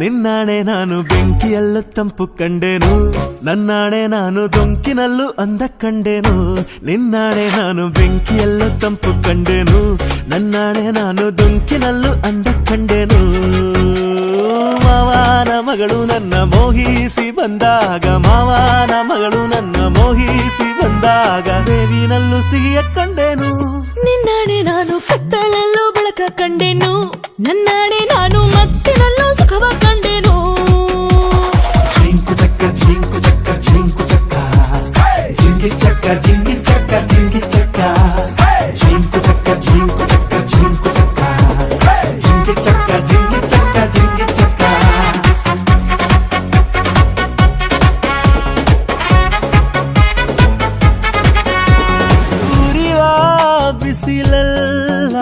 ನಿನ್ನಾಣೆ ನಾನು ಬೆಂಕಿಯಲ್ಲೂ ತಂಪು ಕಂಡೆನು, ನನ್ನಾಣೆ ನಾನು ದೊಂಕಿನಲ್ಲೂ ಅಂದ ಕಂಡೆನು. ನಿನ್ನಾಣೆ ನಾನು ಬೆಂಕಿಯಲ್ಲೂ ತಂಪು ಕಂಡೆನು, ನನ್ನಾಣೆ ನಾನು ದೊಂಕಿನಲ್ಲೂ ಅಂದ ಕಂಡೆನು. ಮಾವನ ಮಗಳು ನನ್ನ ಮೋಹಿಸಿ ಬಂದಾಗ, ಮಾವನ ಮಗಳು ನನ್ನ ಮೋಹಿಸಿ ಬಂದಾಗ ದೇವಿನಲ್ಲೂ ಸಿಹಿಯ ಕಂಡೆನು. ನಿನ್ನಾಣೆ ನಾನು ಕತ್ತಲಲ್ಲೂ ಬೆಳಕ ಕಂಡೆನು, ನನ್ನಾಣೆ ನಾನು ಮತ್ತಿನಲ್ಲೂ ಸುಖವ ಕಂಡೆನು. ಜಿಂಕು ಚಕ್ಕ ಜಿಂಕು ಚಕ್ಕ ಜಿಂಕು ಚಕ್ಕ ಜಿಂಗಿ ಚಕ್ಕ ಜಿಂಗಿ ಚಕ್ಕ ಜಿಂಗಿ ಚಕ್ಕ ಜಿಂಕು ಚಕ್ಕ ಜಿಂಕು ಚಕ್ಕ ಜಿಂಕು ಚಕ್ಕ ಜಿಂಗಿ ಚಕ್ಕ ಜಿಂಗಿ ಚಕ್ಕ ಜಿಂಗಿ ಚಕ್ಕ. ಉರಿವ ಬಿಸಿಲೆಲ್ಲ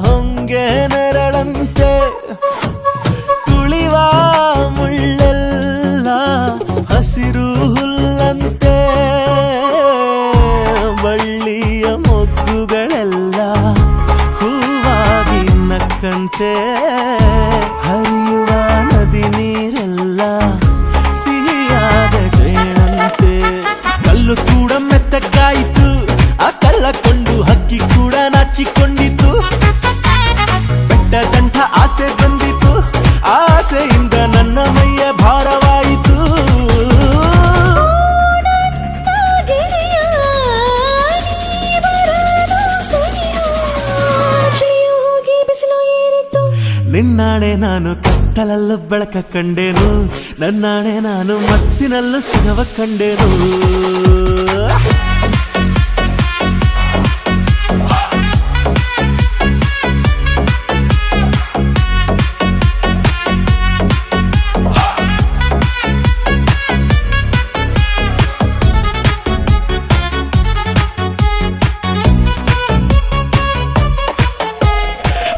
ಹೊಂಗೆ ನೆರಳಂತೆ, ತುಳಿವ ಮುಳ್ಳೆಲ್ಲ ಹಸಿರು ಹುಲ್ಲಂತೆ, ಬಳ್ಳಿಯ ಮೊಗ್ಗುಗಳೆಲ್ಲ ಹೂವಾಗಿ ನಕ್ಕಂತೆ, ಹರಿಯುವ ನದಿ ನೀರೆಲ್ಲ ಸಿಹಿಯಾದ ಜೇನಂತೆ. ಕಲ್ಲು ಕೂಡ ಮೆತ್ತಗಾಯಿತು, ಆ ಕಲ್ಲ ಕೊಂಡು ಹಕ್ಕಿ ಕೂಡ ನಾಚಿಕೊಂಡಿತು. ಬೆಟ್ಟದಂಥ ಆಸೆ ಬಂದಿತು, ಆಸೆಯಿಂದ ನನ್ನ ಮೈಯ ಭಾರವಾಯಿತು. ನಿನ್ನಾಣೆ ನಾನು ಕತ್ತಲಲ್ಲೂ ಬೆಳಕ ಕಂಡೆನು, ನನ್ನಾಣೆ ನಾನು ಮತ್ತಿನಲ್ಲೂ ಸುಖವ ಕಂಡೆನು.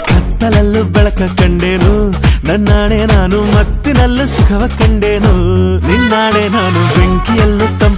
ಕತ್ತಲಲ್ಲೂ ಬೆಳಕ ಕಂಡೆನು, ನನ್ನಾಣೆ ನಾನು ಮತ್ತಿನಲ್ಲೂ ಸುಖವ ಕಂಡೆನು. ನಿನ್ನಾಣೆ ನಾನು ಬೆಂಕಿಯಲ್ಲೂ ತಂಪು